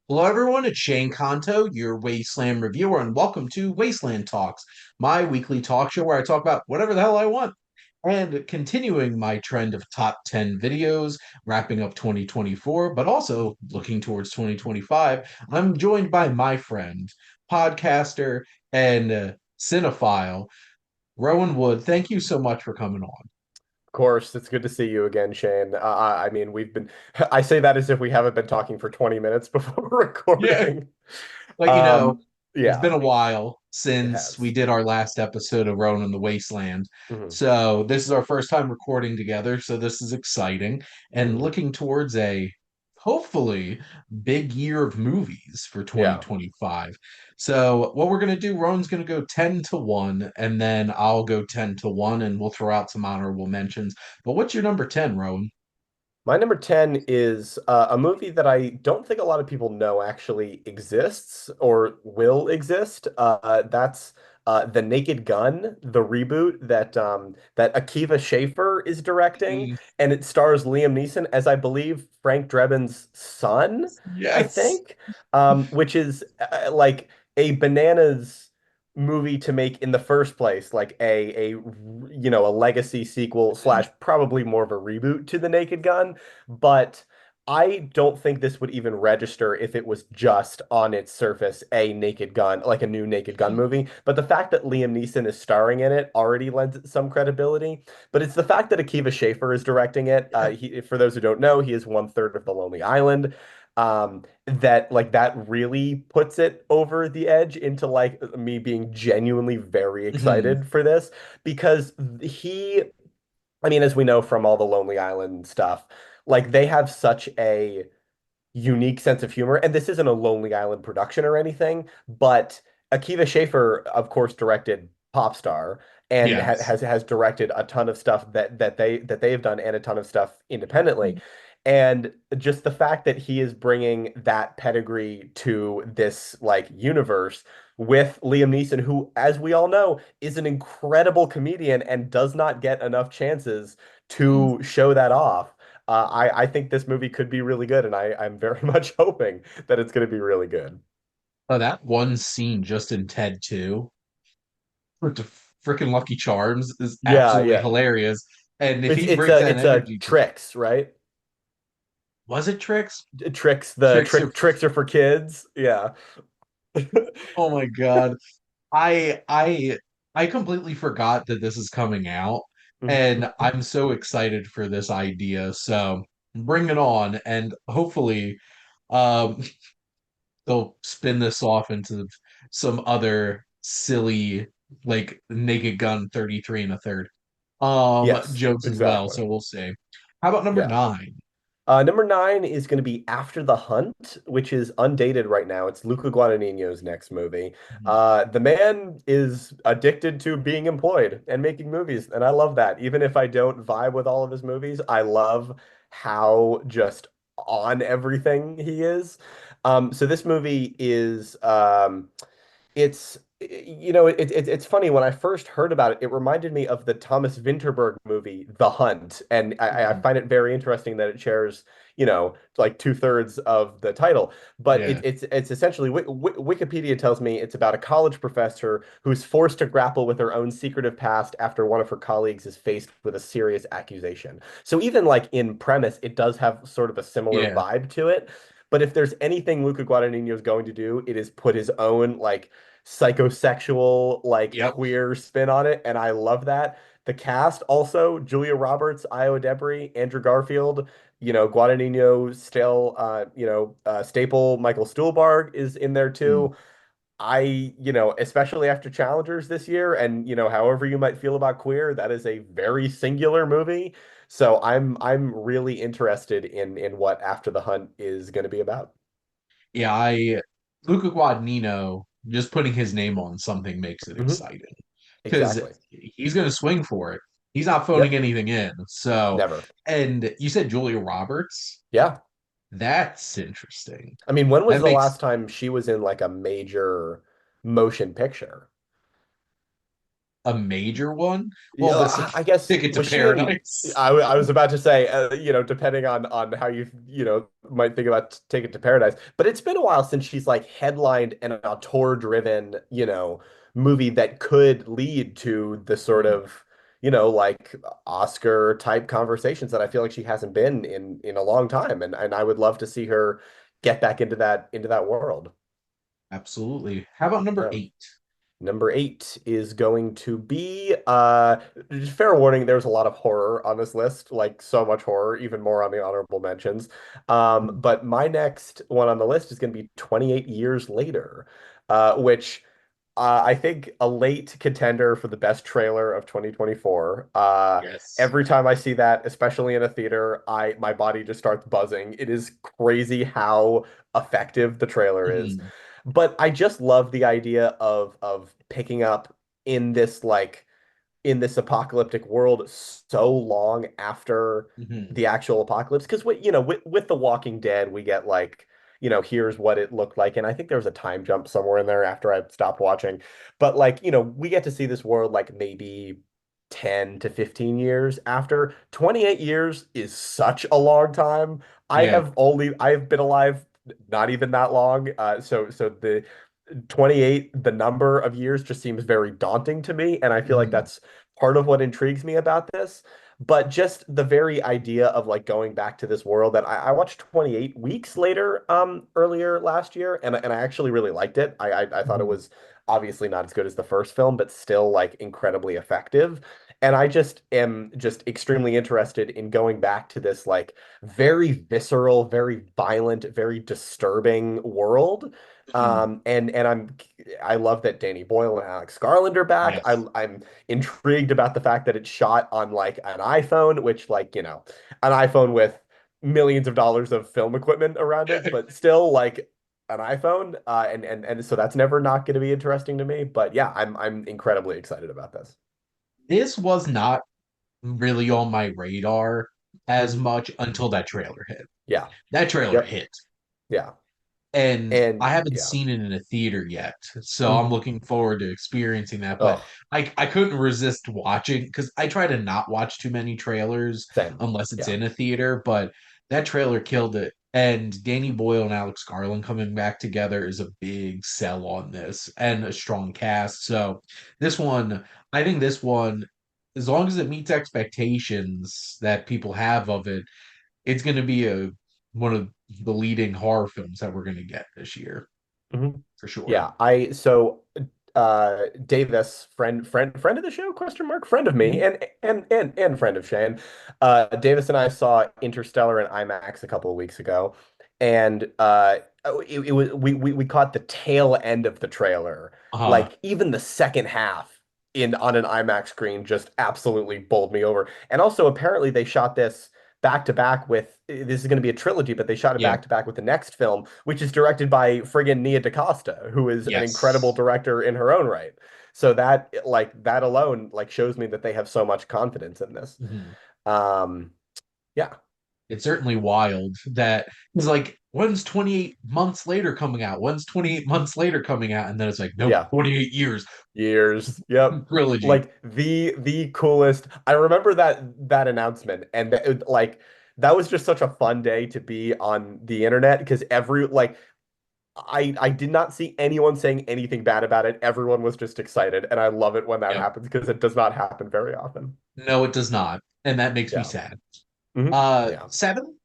Hello, everyone. It's Shane Kanto, your Wasteland reviewer, and welcome to Wasteland Talks, my weekly talk show where I talk about whatever the hell I want. And continuing my trend of top 10 videos, wrapping up 2024, but also looking towards 2025, I'm joined by my friend, podcaster, and cinephile, Rowan Wood. Thank you so much for coming on. Of course, it's good to see you again, Shane. I mean, I say that as if we haven't been talking for 20 minutes before Yeah. recording. Like, Um, it's yeah, been a while it since we has. did our last episode of Roan in the Wasteland. hmm So this is our first time recording together, so this is exciting and hmm looking towards a hopefully big year of movies for Yeah. 2025. So what we're going to do, Roan's going to go 10 to 1 and then I'll go 10 to 1 and we'll throw out some honorable mentions. But what's your number 10, Roan? My number 10 is a movie that I don't think a lot of people know actually exists or will exist. That's The Naked Gun, the reboot that Akiva Schaffer is directing, Mm, and it stars Liam Neeson as I believe Frank Drebin's son, I yes. think, which is like a bananas movie to make in the first place, like a legacy sequel slash probably more of a reboot to The Naked Gun. But I don't think this would even register if it was just on its surface a Naked Gun, like a new Naked Gun movie. But the fact that Liam Neeson is starring in it already lends it some credibility. But it's the fact that Akiva Schaffer is directing it. For those who don't know, he is one third of The Lonely Island. That really puts it over the edge into like me being genuinely very Mhm. excited for this because he I mean, as we know from all the Lonely Island stuff, like they have such a unique sense of humor. And this isn't a Lonely Island production or anything, but Akiva Schaffer, of course, directed Popstar and Yes. has directed a ton of stuff that they have done and a ton of stuff independently. And just the fact that he is bringing that pedigree to this like universe with Liam Neeson, who, as we all know, is an incredible comedian and does not get enough chances to show that off. I think this movie could be really good, and I'm very much hoping that it's going to be really good. Oh, that one scene just in Ted 2 with the freaking Lucky Charms is Yeah, absolutely yeah. hilarious. And if It's he it's brings a that it's a energy to, tricks, right? was it Tricks? Tricks the Tricks are, tricks are for kids. Yeah. oh my God. I I I completely forgot that this is coming out, and I'm so excited for this idea. So bring it on, and hopefully, um, they'll spin this off into some other silly, like Naked Gun 33 and a third Yes, jokes as well. exactly. So we'll see. How about number Yeah. nine? Number nine is going to be After the Hunt, which is undated right now. It's Luca Guadagnino's next movie. Mhm. The man is addicted to being employed and making movies, and I love that. Even if I don't vibe with all of his movies, I love how just on everything he is. So this movie is it's funny when I first heard about it, it reminded me of the Thomas Vinterberg movie The Hunt, and I Mhm. find it very interesting that it shares like two-thirds of the title. But Yeah. it's essentially Wikipedia tells me it's about a college professor who's forced to grapple with her own secretive past after one of her colleagues is faced with a serious accusation. So even like in premise, it does have sort of a similar Yeah. vibe to it. But if there's anything Luca Guadagnino is going to do, it is put his own like psychosexual, like Yep. queer spin on it, and I love that. The cast also Julia Roberts, Io Debris, Andrew Garfield, Guadagnino still, staple Michael Stuhlbarg is in there Mm. too. Especially after Challengers this year, and however you might feel about queer, that is a very singular movie. So I'm really interested in what After the Hunt is going to be about. Yeah, Luca Guadagnino, just putting his name on something makes it Mhm. exciting because Exactly. he's going to swing for it. He's not phoning Yep. anything in. So, Never. and you said Julia Roberts. Yeah. That's interesting. I mean, when was That the makes last time she was in like a major motion picture? a major one. Well, Yeah, this I guess Ticket to was she in? Paradise. I was about to say, depending on how might think about Ticket to Paradise, but it's been a while since she's like headlined an auteur-driven, movie that could lead to the sort Mhm. of, like Oscar type conversations that I feel like she hasn't been in a long time, and I would love to see her get back into that world. Absolutely. How about number Yeah. 8? Number eight is going to be just fair warning, there's a lot of horror on this list, like so much horror, even more on the honorable mentions. Mhm. But my next one on the list is going to be 28 Years Later, which I think a late contender for the best trailer of 2024. Yes. Every time I see that, especially in a theater, my body just starts buzzing. It is crazy how effective the trailer is. Mhm. But I just love the idea of picking up in this like in this apocalyptic world so long after Mhm. the actual apocalypse. Because with The Walking Dead, we get like, here's what it looked like. And I think there was a time jump somewhere in there after I stopped watching. But like, we get to see this world like maybe 10 to 15 years after. 28 years is such a long time. Yeah. I've been alive not even that long. So the 28, the number of years just seems very daunting to me. And I feel like Mhm. that's part of what intrigues me about this. But just the very idea of like going back to this world that I watched 28 Weeks Later earlier last year, and I actually really liked it. I thought it Mhm. was obviously not as good as the first film, but still like incredibly effective. And I just am just extremely interested in going back to this like very visceral, very violent, very disturbing world. Mhm. I love that Danny Boyle and Alex Garland are back. Yes. I'm intrigued about the fact that it's shot on like an iPhone, which like, an iPhone with millions of dollars of film equipment around it, but still like an iPhone. And so that's never not going to be interesting to me. But yeah, I'm incredibly excited about this. This was not really on my radar as Mhm. much until that trailer hit. Yeah. That trailer Yep. hit. Yeah. And And I haven't yeah. seen it in a theater yet, so I'm Mhm. looking forward to experiencing that. But Oh, I couldn't resist watching because I try to not watch too many trailers same. unless it's Yeah. in a theater. But that trailer killed it, and Danny Boyle and Alex Garland coming back together is a big sell on this, and a strong cast. So this one, I think this one, as long as it meets expectations that people have of it, it's going to be a one of the leading horror films that we're going to get this year Mhm. for sure. Yeah, I so Davis, friend of the show, question mark, friend of me, Mhm. and friend of Shane. Davis and I saw Interstellar in IMAX a couple of weeks ago, and it was we caught the tail end of the trailer. Uh-huh. Like even the second half in on an IMAX screen just absolutely bowled me over. And also apparently they shot this back to back with this is going to be a trilogy, but they shot it Yeah. back to back with the next film, which is directed by friggin' Nia DaCosta, who is an incredible Yes. director in her own right. So that alone like shows me that they have so much confidence in this. Mhm. Um, yeah, It's certainly wild that it's like, when's 28 months later coming out? When's 28 months later coming out? And then it's like, nope, yeah, 28 years years. Yep. trilogy. Like the coolest. I remember that announcement, and like that was just such a fun day to be on the internet because every like I did not see anyone saying anything bad about it. Everyone was just excited, and I love it when that Yep. happens because it does not happen very often. No, it does not. And that makes me Yeah. sad. Yeah. 7?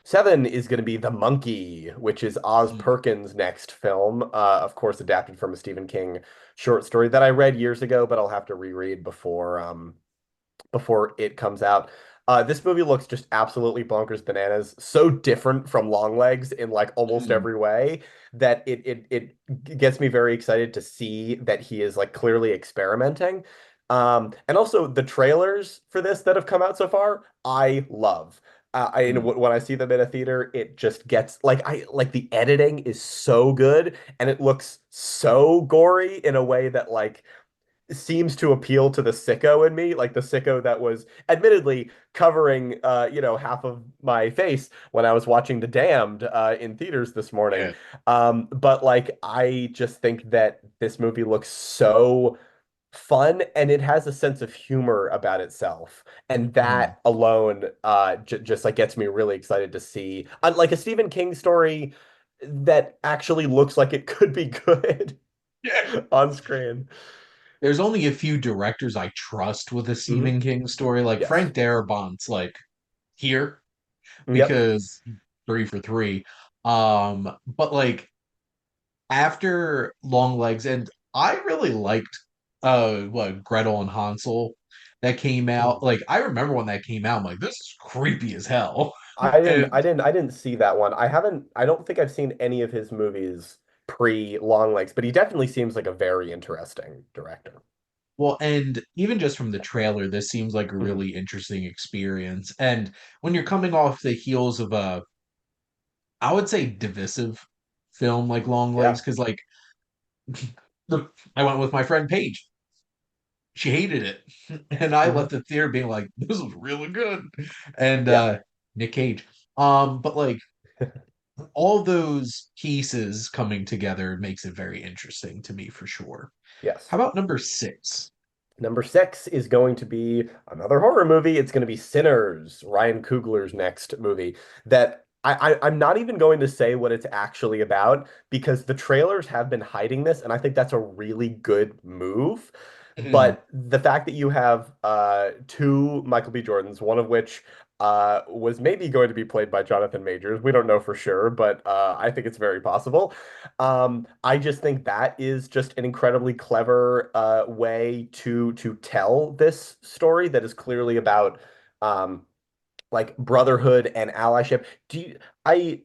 Seven is going to be The Monkey, which is Oz Mhm. Perkins' next film. Of course, adapted from a Stephen King short story that I read years ago, but I'll have to reread before it comes out. This movie looks just absolutely bonkers bananas, so different from Longlegs in like almost Mhm. every way that it gets me very excited to see that he is like clearly experimenting. And also the trailers for this that have come out so far, I love. Mhm. When I see them in a theater, it just gets like I like the editing is so good and it looks so gory in a way that like seems to appeal to the sicko in me, like the sicko that was admittedly covering half of my face when I was watching The Damned in theaters this morning. Yeah. But like I just think that this movie looks so fun and it has a sense of humor about itself. And Mhm. that alone just like gets me really excited to see like a Stephen King story that actually looks like it could be good Yeah. on screen. There's only a few directors I trust with a Hmm. Stephen King story. Like Yes. Frank Darabont's like here Yep. because three for three. But like after Long Legs, and I really liked what Gretel and Hansel that came out. Mhm. Like I remember when that came out, I'm like, this is creepy as hell. I didn't And I didn't I didn't see that one. I don't think I've seen any of his movies pre Long Legs, but he definitely seems like a very interesting director. well, and even just from the trailer, this seems like a Mhm. really interesting experience. And when you're coming off the heels of a, I would say, divisive film like Long Legs, Yeah. because like I went with my friend Paige. She hated it, and I left Hmm. the theater being like, "This is really good," and Yeah. Nick Cage. But like all those pieces coming together makes it very interesting to me for sure. How Yes. about number six? Number six is going to be another horror movie. It's going to be Sinners, Ryan Coogler's next movie. That I'm not even going to say what it's actually about because the trailers have been hiding this, and I think that's a really good move. Mhm. But the fact that you have two Michael B. Jordans, one of which was maybe going to be played by Jonathan Majors, we don't know for sure, but I think it's very possible. I just think that is just an incredibly clever way to tell this story that is clearly about um, like brotherhood and allyship. Do you, I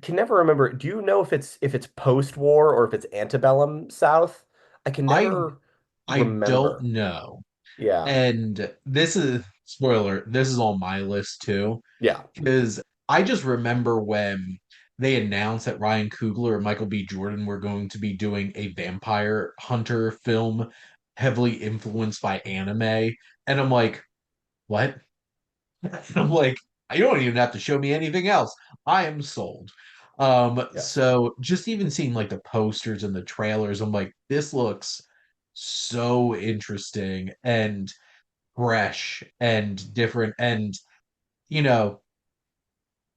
can never remember. Do you know if it's post-war or if it's antebellum South? I can I never I don't remember. know. Yeah, And this is spoiler, this is on my list too. yeah, Because I just remember when they announced that Ryan Coogler and Michael B. Jordan were going to be doing a vampire hunter film heavily influenced by anime. And I'm like, what? And I'm like, you don't even have to show me anything else. I am sold. yes, So just even seeing like the posters and the trailers, I'm like, this looks so interesting and fresh and different. And you know,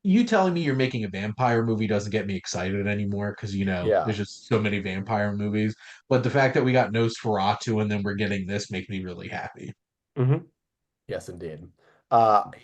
you telling me you're making a vampire movie doesn't get me excited anymore because yeah. there's just so many vampire movies. But the fact that we got Nosferatu and then we're getting this makes me really happy. Hmm. Yes, indeed.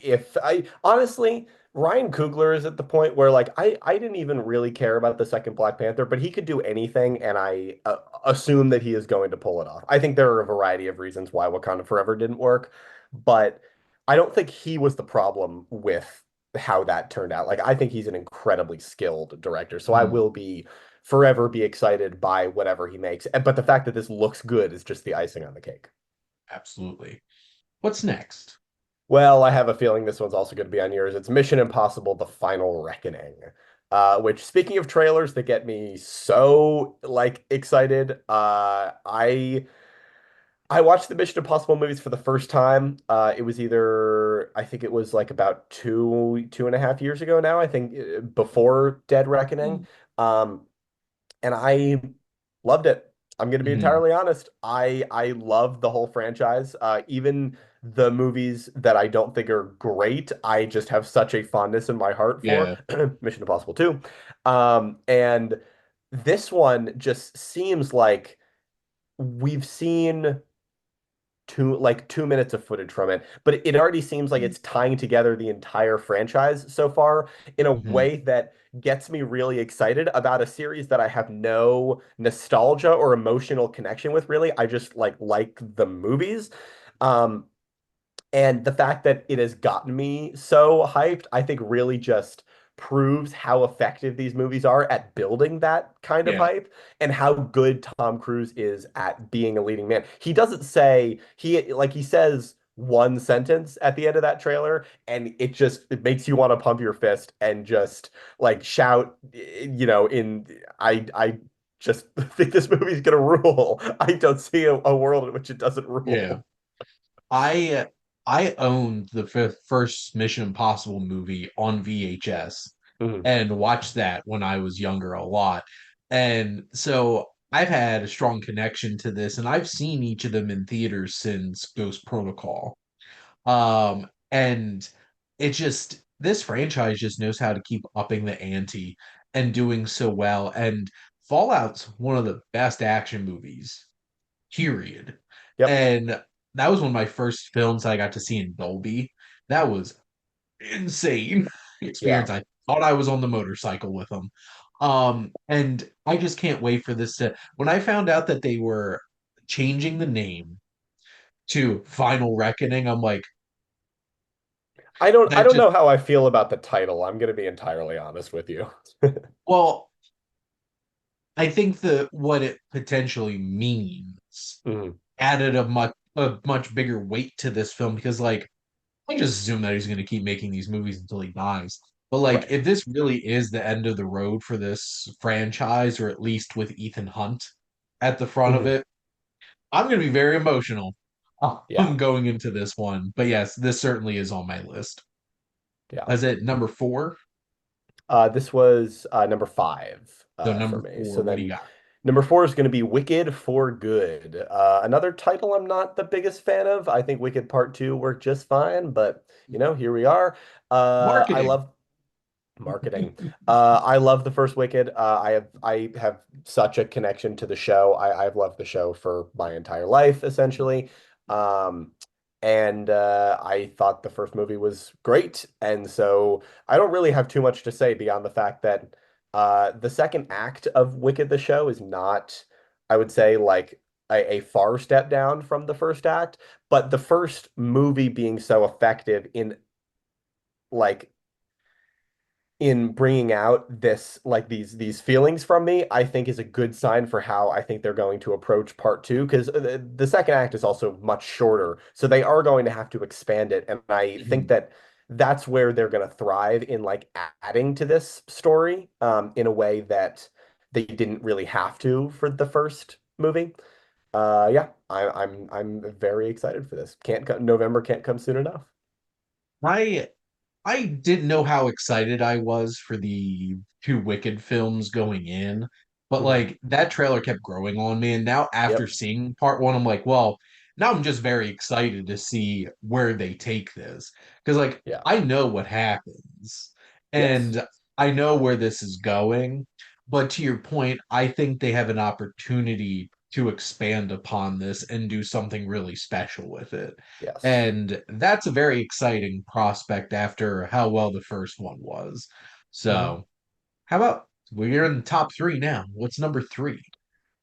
If I honestly, Ryan Coogler is at the point where like I didn't even really care about the second Black Panther, but he could do anything, and I assume that he is going to pull it off. I think there are a variety of reasons why Wakanda Forever didn't work, but I don't think he was the problem with how that turned out. Like I think he's an incredibly skilled director, so I Mhm. will be forever be excited by whatever he makes. But the fact that this looks good is just the icing on the cake. Absolutely. What's next? Well, I have a feeling this one's also going to be on yours. It's Mission Impossible: The Final Reckoning. Which, speaking of trailers that get me so like excited, I watched the Mission Impossible movies for the first time. It was either I think it was like about 2.5 years ago now. I think before Dead Reckoning. Um, and I loved it. I'm going to be Mhm. entirely honest. I love the whole franchise. Even the movies that I don't think are great, I just have such a fondness in my heart for Yeah. Mission Impossible 2. And this one just seems like we've seen 2 minutes of footage from it, but it already seems like it's tying together the entire franchise so far in a Mhm. way that gets me really excited about a series that I have no nostalgia or emotional connection with, really. I just like the movies. Um, and the fact that it has gotten me so hyped, I think really just proves how effective these movies are at building that kind of Yeah. hype and how good Tom Cruise is at being a leading man. He doesn't say he says one sentence at the end of that trailer and it makes you want to pump your fist and just like shout, in I just think this movie's gonna rule. I don't see a world in which it doesn't Yeah. rule. I I owned the first Mission Impossible movie on VHS Mhm. and watched that when I was younger a lot. And so I've had a strong connection to this, and I've seen each of them in theaters since Ghost Protocol. And it just this franchise just knows how to keep upping the ante and doing so well. And Fallout's one of the best action movies, period. Yep. And that was one of my first films I got to see in Dolby. That was insane Yeah. experience. I thought I was on the motorcycle with them. And I just can't wait for this to when I found out that they were changing the name to Final Reckoning, I'm like, I that don't just know how I feel about the title. I'm going to be entirely honest with you. well, I think that what it potentially means Mhm. added a much bigger weight to this film because like I just assume that he's going to keep making these movies until he dies. But like, Right. if this really is the end of the road for this franchise, or at least with Ethan Hunt at the front of Mhm. it, I'm going to be very emotional. Yeah. I'm going into this one. But yes, this certainly is on my list. Yeah. Is it number four? This was number five So for number me. So four, what do you then got? number four is going to be Wicked for Good. Another title I'm not the biggest fan of. I think Wicked Part 2 worked just fine, but here we are. I Marketing. love marketing. I love the first Wicked. I have such a connection to the show. I've loved the show for my entire life, essentially. Um, and I thought the first movie was great. And so I don't really have too much to say beyond the fact that the second act of Wicked the show is not, I would say, like a far step down from the first act. But the first movie being so effective like in bringing out this like these feelings from me, I think is a good sign for how I think they're going to approach part two because the second act is also much shorter, so they are going to have to expand it, and I think Mhm. that that's where they're going to thrive in like adding to this story in a way that they didn't really have to for the first movie. Yeah, I'm very excited for this. Can't co November can't come soon enough. I I didn't know how excited I was for the two Wicked films going in, but Mhm. like that trailer kept growing on me. And now, after Yep. seeing part one, I'm like, well, now I'm just very excited to see where they take this. Because, like, Yeah. I know what happens Yes. and I know where this is going. But to your point, I think they have an opportunity to expand upon this and do something really special with it. Yes. And that's a very exciting prospect after how well the first one was. Mhm. So, how about we're in the top three now? What's number three?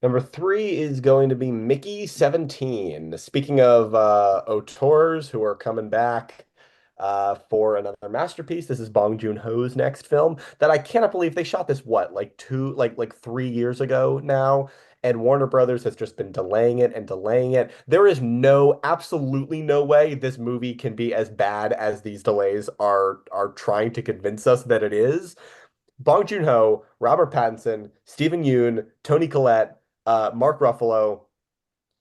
Number three is going to be Mickey 17. Speaking of auteurs who are coming back for another masterpiece, this is Bong Joon-ho's next film that I cannot believe they shot this, what, like 3 years ago now, and Warner Brothers has just been delaying it and delaying it. There is absolutely no way this movie can be as bad as these delays are trying to convince us that it is. Bong Joon-ho, Robert Pattinson, Stephen Yeun, Toni Collette, Mark Ruffalo.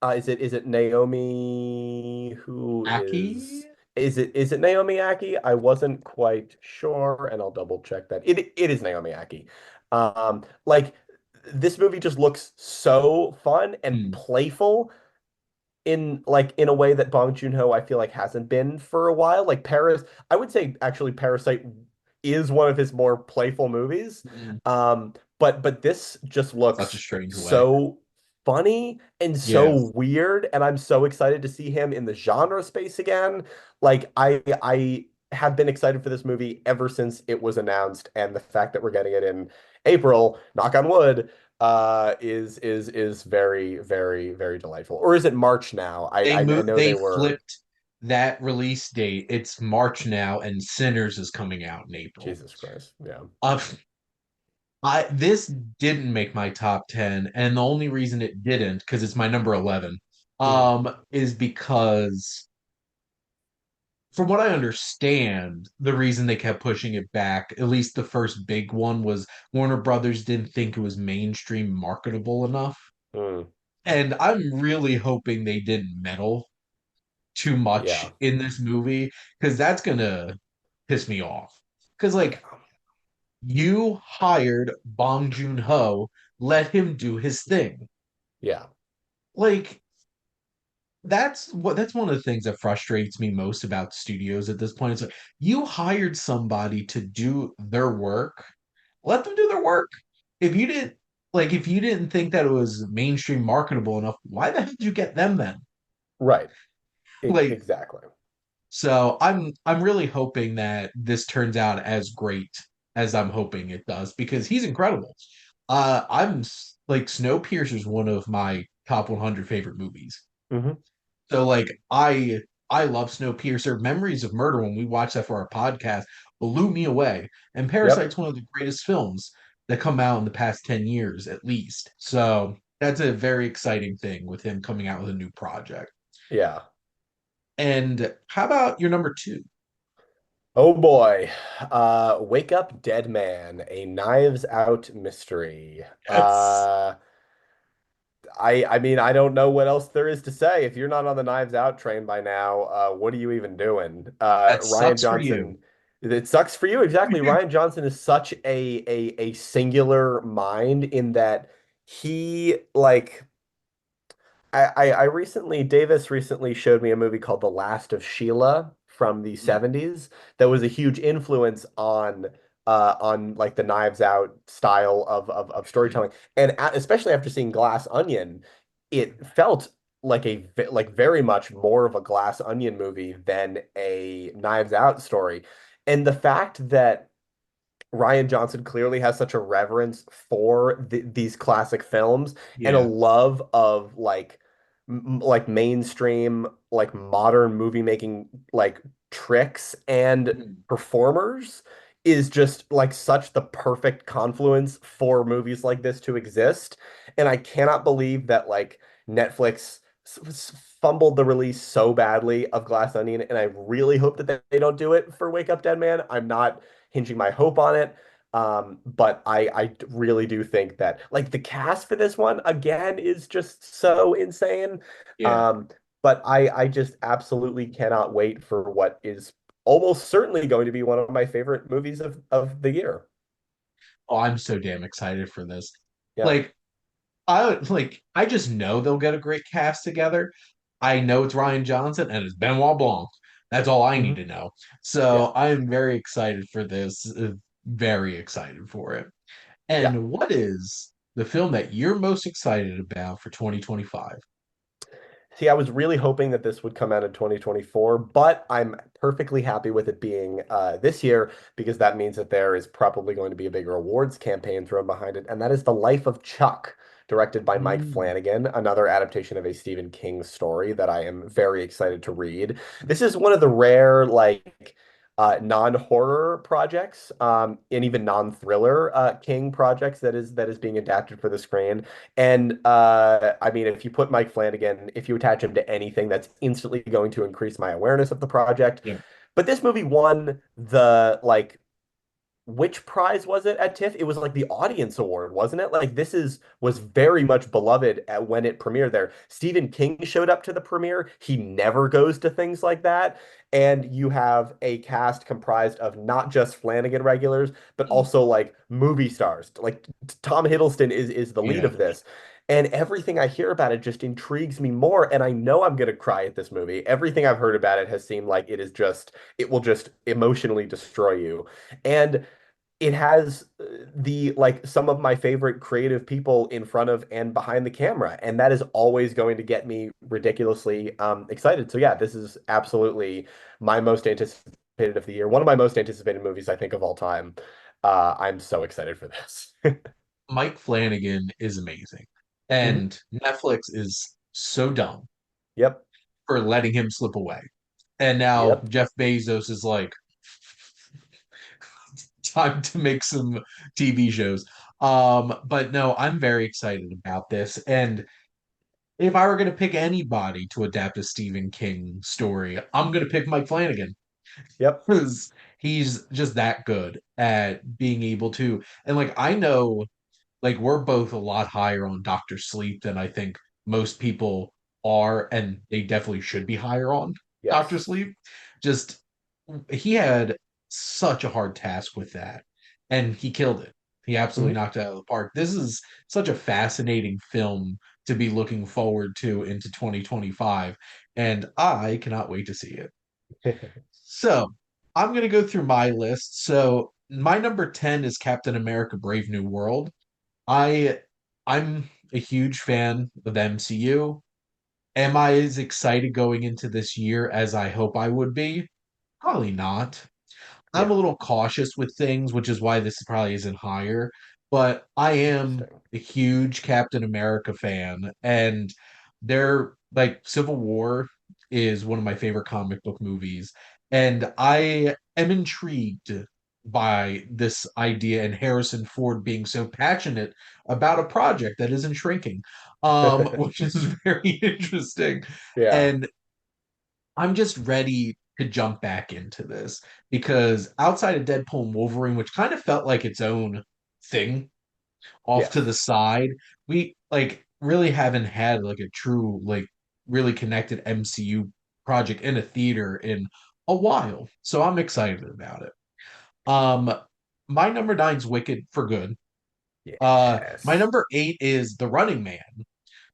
Is it Naomi? Who Aki? is it Naomi Aki? I wasn't quite sure, and I'll double check that. It is Naomi Aki. Like this movie just looks so fun and Hmm. playful in a way that Bong Joon-ho I feel like hasn't been for a while. Like Paris, I would say actually Parasite is one of his more playful movies. Hmm. But this just Such a looks strange way. so funny and so Yes. weird, and I'm so excited to see him in the genre space again. Like I have been excited for this movie ever since it was announced, and the fact that we're getting it in April, knock on wood, is very, very, very delightful. Or is it March now? I know They they were flipped that release date. It's March now, and Sinners is coming out in April. Jesus Christ. Yeah. Uh, I this didn't make my top 10, and the only reason it didn't, because it's my number 11, Mhm. is because from what I understand, the reason they kept pushing it back, at least the first big one, was Warner Brothers didn't think it was mainstream marketable enough. Mm. And I'm really hoping they didn't meddle too much Yeah. in this movie, because that's gonna piss me off. Because like Yeah. you hired Bong Joon-ho, let him do his thing. Yeah. Like that's one of the things that frustrates me most about studios at this point. It's like you hired somebody to do their work, let them do their work. If you didn't if you didn't think that it was mainstream marketable enough, why the hell did you get them then? Right. Like Exactly. so I'm really hoping that this turns out as great as I'm hoping it does because he's incredible. Like Snowpiercer is one of my top 100 favorite movies. Hmm. So I love Snowpiercer. Memories of Murder when we watched that for our podcast blew me away. And Yep. Parasite's one of the greatest films that come out in the past 10 years at least. So that's a very exciting thing with him coming out with a new project. Yeah. And how about your number two? Oh boy. Wake Up Dead Man, a Knives Out mystery. Yes. I mean, I don't know what else there is to say. If you're not on the Knives Out train by now, what are you even doing? That Ryan sucks for you. Johnson, it sucks for you. Exactly. Ryan Johnson is such a singular mind in that he like I recently, Davis recently showed me a movie called The Last of Sheila from the Mm, 70s that was a huge influence on like the Knives Out style of mm, storytelling. And especially after seeing Glass Onion, it felt like like very much more of a Glass Onion movie than a Knives Out story. And the fact that Ryan Johnson clearly has such a reverence for these classic films and a yeah. love of like mainstream like modern movie making like tricks and Mm, performers is just like such the perfect confluence for movies like this to exist. And I cannot believe that like Netflix fumbled the release so badly of Glass Onion, and I really hope that they don't do it for Wake Up Dead Man. I'm not hinging my hope on it. But I really do think that like the cast for this one again is just so insane. yeah. Um, but I just absolutely cannot wait for what is almost certainly going to be one of my favorite movies of the year. Oh, I'm so damn excited for this. Yeah. Like I just know they'll get a great cast together. I know it's Ryan Johnson and it's Benoit Blanc. That's all I need Hmm. to know. Yeah. So I am very excited for this. Very excited for it. Yeah. And what is the film that you're most excited about for 2025? See, I was really hoping that this would come out in 2024, but I'm perfectly happy with it being this year because that means that there is probably going to be a bigger awards campaign thrown behind it, and that is The Life of Chuck, directed by Mike Mm, Flanagan, another adaptation of a Stephen King story that I am very excited to read. This is one of the rare non-horror projects, and even non-thriller King projects that is being adapted for the screen. And I mean, if you put Mike Flanagan, if you attach him to anything, that's instantly going to increase my awareness of the project. yeah. But this movie won the like which prize was it at TIFF? It was like the audience award, wasn't it? Like this is was very much beloved when it premiered there. Stephen King showed up to the premiere. He never goes to things like that. And you have a cast comprised of not just Flanagan regulars, but Mm, also like movie stars. Like Tom Hiddleston is the lead yeah. of this. And everything I hear about it just intrigues me more. And I know I'm gonna cry at this movie. Everything I've heard about it has seemed like it will just emotionally destroy you. And it has the like some of my favorite creative people in front of and behind the camera, and that is always going to get me ridiculously excited. So yeah, this is absolutely my most anticipated of the year, one of my most anticipated movies I think of all time. I'm so excited for this. Mike Flanagan is amazing. Mhm. And Netflix is so dumb Yep. for letting him slip away. And now Yep. Jeff Bezos is like, time to make some TV shows. But no, I'm very excited about this. And if I were going to pick anybody to adapt a Stephen King story, I'm going to pick Mike Flanagan Yep. because he's just that good at being able to. And I know we're both a lot higher on Doctor Sleep than I think most people are, and they definitely should be higher on Doctor Yes. Sleep. Just he had such a hard task with that, and he killed it. He absolutely Mhm. knocked it out of the park. This is such a fascinating film to be looking forward to into 2025, and I cannot wait to see it. So I'm going to go through my list. So my number 10 is Captain America Brave New World. I I'm a huge fan of the MCU. Am I as excited going into this year as I hope I would be? Probably not. I'm a Yeah, little cautious with things, which is why this probably isn't higher. But I am interesting. a huge Captain America fan, and their like Civil War is one of my favorite comic book movies, and I am intrigued by this idea and Harrison Ford being so passionate about a project that isn't shrinking, which is very interesting. Yeah, And I'm just ready to jump back into this because outside of Deadpool and Wolverine, which kind of felt like its own thing off to the yes. side, we like really haven't had like a true, like really connected MCU project in a theater in a while. So I'm excited about it. Um, my number nine's Wicked for good. My Yes. number eight is The Running Man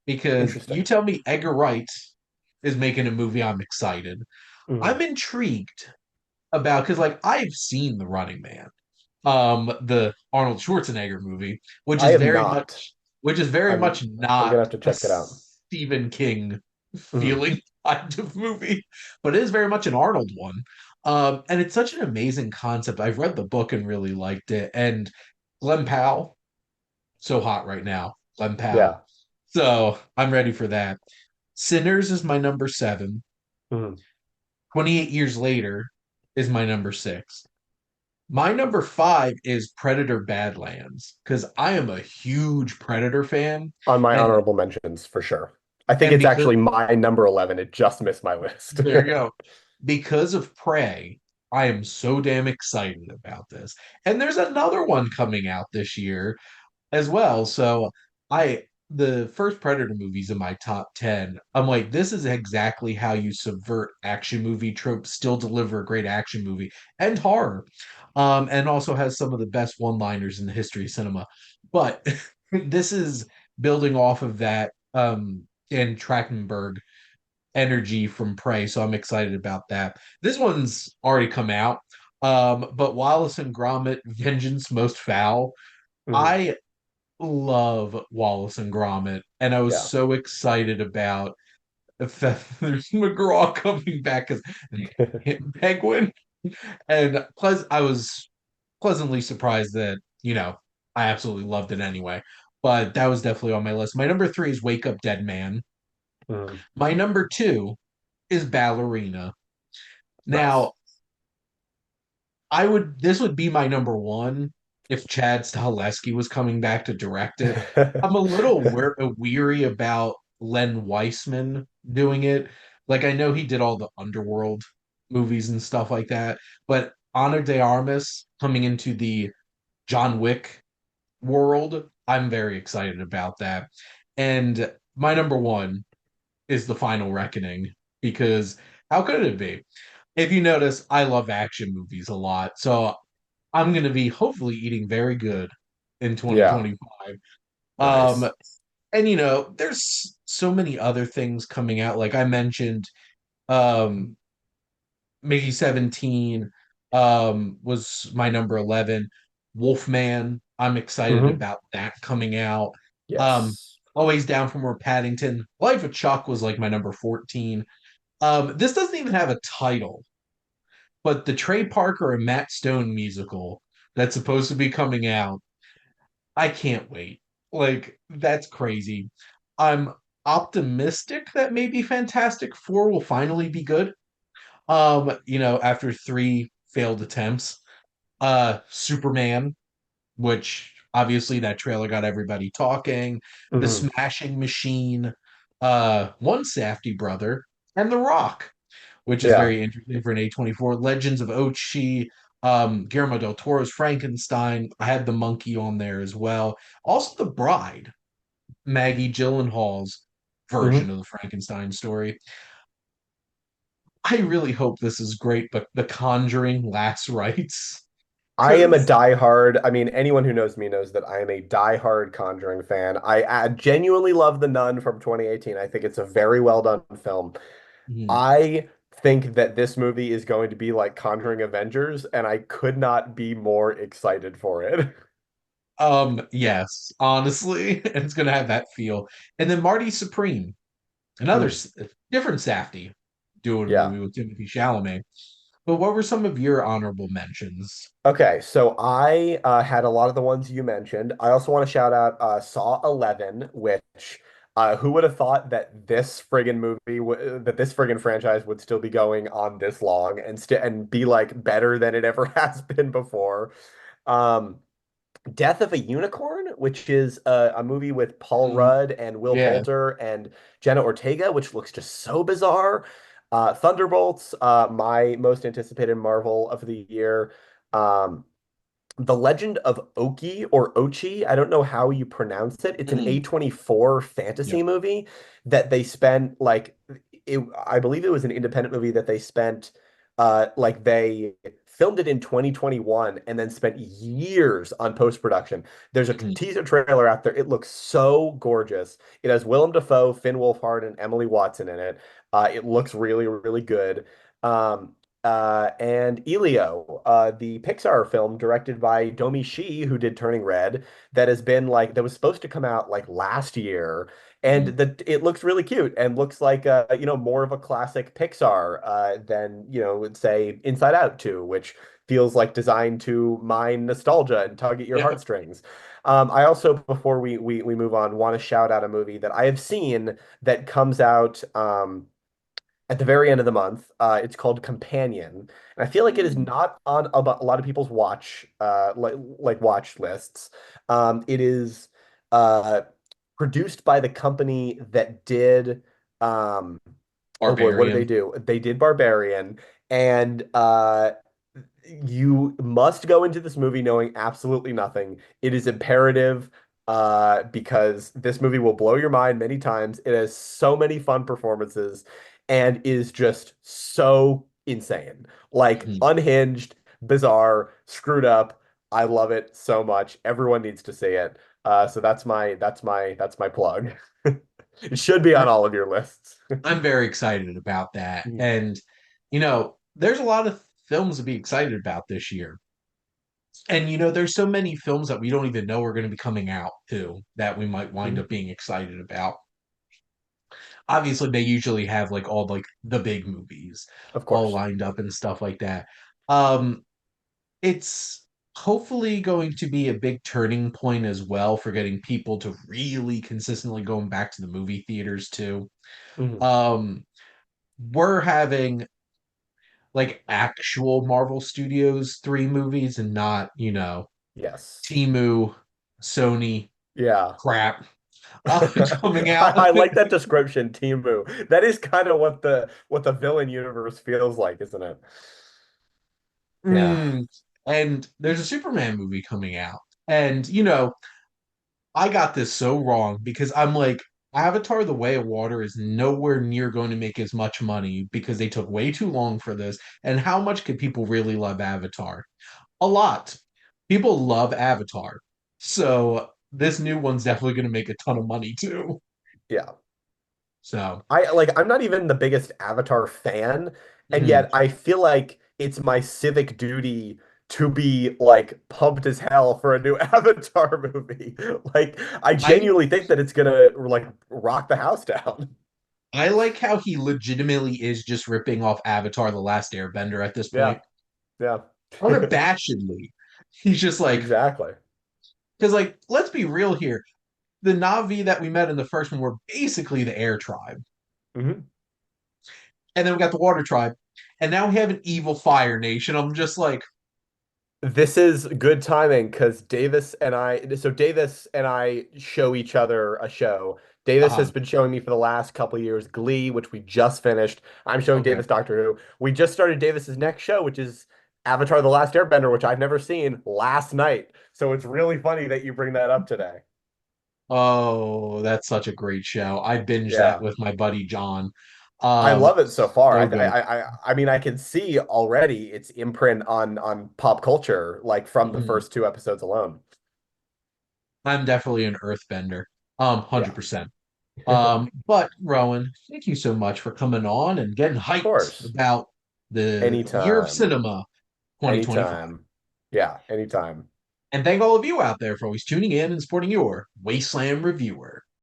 because you Interesting. tell me Edgar Wright is making a movie, I'm excited. Mm. I'm intrigued about because like I've seen The Running Man, the Arnold Schwarzenegger movie, I have not. which is very I'm much I'm not gonna have to a check it out. Stephen King Mm. feeling kind of movie, but it is very much an Arnold one. And it's such an amazing concept. I've read the book and really liked it. And Glenn Powell, so hot right now. Glenn Powell. Yeah. So I'm ready for that. Sinners is my number seven. Mm. 28 years later is my number six. My number five is Predator Badlands because I am a huge Predator fan, On my and honorable mentions for sure. I think and it's because actually my number 11. It just missed my list. there you go, because of Prey, I am so damn excited about this. And there's another one coming out this year as well. So I the first Predator movies in my top 10, I'm like, this is exactly how you subvert action movie tropes, still deliver a great action movie and horror. And also has some of the best one-liners in the history of cinema. But this is building off of that and Trachtenberg energy from Prey, so I'm excited about that. This one's already come out. But Wallace and Gromit, Vengeance Most Foul. Mhm. I love Wallace and Gromit, and I was Yeah. so excited about Feathers McGraw coming back as Penguin, and plus I was pleasantly surprised that I absolutely loved it anyway. But that was definitely on my list. My number three is Wake Up Dead Man. Mhm. My number two is Ballerina. Nice. Now, this would be my number one if Chad Stahelski was coming back to direct it. I'm a little weary about Len Weissman doing it. Like I know he did all the Underworld movies and stuff like that, but Ana de Armas coming into the John Wick world, I'm very excited about that. And my number one is The Final Reckoning because how could it be? If you notice, I love action movies a lot. So I'm going to be hopefully eating very good in Yeah. 2025. Um, Nice. and there's so many other things coming out. Like I mentioned, um, Mickey 17 was my number 11. Wolfman, I'm excited Hmm. about that coming out. Um, Yes. Always Down for More Paddington. Life of Chuck was like my number 14. This doesn't even have a title, but the Trey Parker and Matt Stone musical that's supposed to be coming out, I can't wait. Like, that's crazy. I'm optimistic that maybe Fantastic Four will finally be good. After three failed attempts. Superman, which obviously that trailer got everybody talking. The Hmm. Smashing Machine, One Safety Brother, and The Rock, which is Yeah. very interesting for an A24. Legends of Ochi, Guillermo del Toro's Frankenstein. I had the monkey on there as well. Also, The Bride, Maggie Gyllenhaal's version Hmm. of the Frankenstein story. I really hope this is great, but The Conjuring Last Rites. I am a diehard. I mean, anyone who knows me knows that I am a diehard Conjuring fan. I genuinely love The Nun from 2018. I think it's a very well done film. Mhm. I think that this movie is going to be like Conjuring Avengers, and I could not be more excited for it. Yes, honestly, it's gonna have that feel. And then Marty Supreme, another Mm, different Safdie, doing a yeah. movie with Timothy Chalamet. But what were some of your honorable mentions? Okay, so I had a lot of the ones you mentioned. I also want to shout out Saw 11, which who would have thought that this friggin' that this friggin' franchise would still be going on this long and be like better than it ever has been before. Um, Death of a Unicorn, which is a movie with Paul Mm, Rudd and Will yeah. Poulter and Jenna Ortega, which looks just so bizarre. Thunderbolts, my most anticipated Marvel of the year. Um, the Legend of Oki or Ochi, I don't know how you pronounce it. It's an Mm, A24 fantasy yep. movie that they spent I believe it was an independent movie that they spent like they filmed it in 2021 and then spent years on post-production. There's a Mhm. teaser trailer out there. It looks so gorgeous. It has Willem Dafoe, Finn Wolfhard, and Emily Watson in it. It looks really, really good. Um, and Elio, the Pixar film directed by Domi Shi, who did Turning Red, that was supposed to come out like last year, and Mhm. it looks really cute and looks like more of a classic Pixar than would say Inside Out 2, which feels like designed to mine nostalgia and tug at your Yeah. heartstrings. I also, before we move on, want to shout out a movie that I have seen that comes out. At the very end of the month. It's called Companion, and I feel like it is Mm. not on a lot of people's watch lists. It is uh, produced by the company that did oh boy, what did they Barbarian. do? They did Barbarian, and you must go into this movie knowing absolutely nothing. It is imperative because this movie will blow your mind many times. It has so many fun performances and is just so insane. Like Mhm. unhinged, bizarre, screwed up. I love it so much. Everyone needs to see it. So that's my plug. It should be on all of your lists. I'm very excited about that. And, there's a lot of films to be excited about this year. And, there's so many films that we don't even know are going to be coming out, too, that we might wind Mhm. up being excited about. Obviously, they usually have like all like the big movies Of all course. lined up and stuff like that. Um, it's hopefully going to be a big turning point as well for getting people to really consistently going back to the movie theaters too. Mhm. Um, we're having like actual Marvel Studios 3 movies and not, Yes. Timu, Sony Yeah. crap coming out. I like that description, Timu. That is kind of what the villain universe feels like, isn't it? Yeah. Mm. And there's a Superman movie coming out. And, I got this so wrong because I'm like, Avatar: The Way of Water is nowhere near going to make as much money because they took way too long for this. And how much could people really love Avatar? A lot. People love Avatar. So this new one's definitely going to make a ton of money too. Yeah. So, I'm not even the biggest Avatar fan, and mhm. yet I feel like it's my civic duty to be like pumped as hell for a new Avatar movie. Like I I genuinely think that it's gonna like rock the house down. I like how he legitimately is just ripping off Avatar: The Last Airbender at this Yeah, point. yeah. Unabashedly. He's just like, Exactly. because like, let's be real here. The Na'vi that we met in the first one were basically the air tribe. Mhm. And then we got the water tribe. And now we have an evil fire nation. I'm just like, This is good timing because Davis and I show each other a show. Davis has uh-huh. been showing me for the last couple of years Glee, which we just finished. I'm showing Okay. Davis Doctor Who. We just started Davis's next show, which is Avatar: The Last Airbender, which I've never seen last night. So it's really funny that you bring that up today. Oh, that's such a great show. I binged that Yeah. with my buddy John. I love it so far. So good. I mean, I can see already its imprint on pop culture, like from the Mhm. first two episodes alone. I'm definitely an earthbender. Yeah, 100%. But Rowan, thank you so much for coming on and getting of hyped course. about the year of Anytime. cinema 2025. Anytime. Yeah, anytime. And thank all of you out there for always tuning in and supporting your Wasteland Reviewer.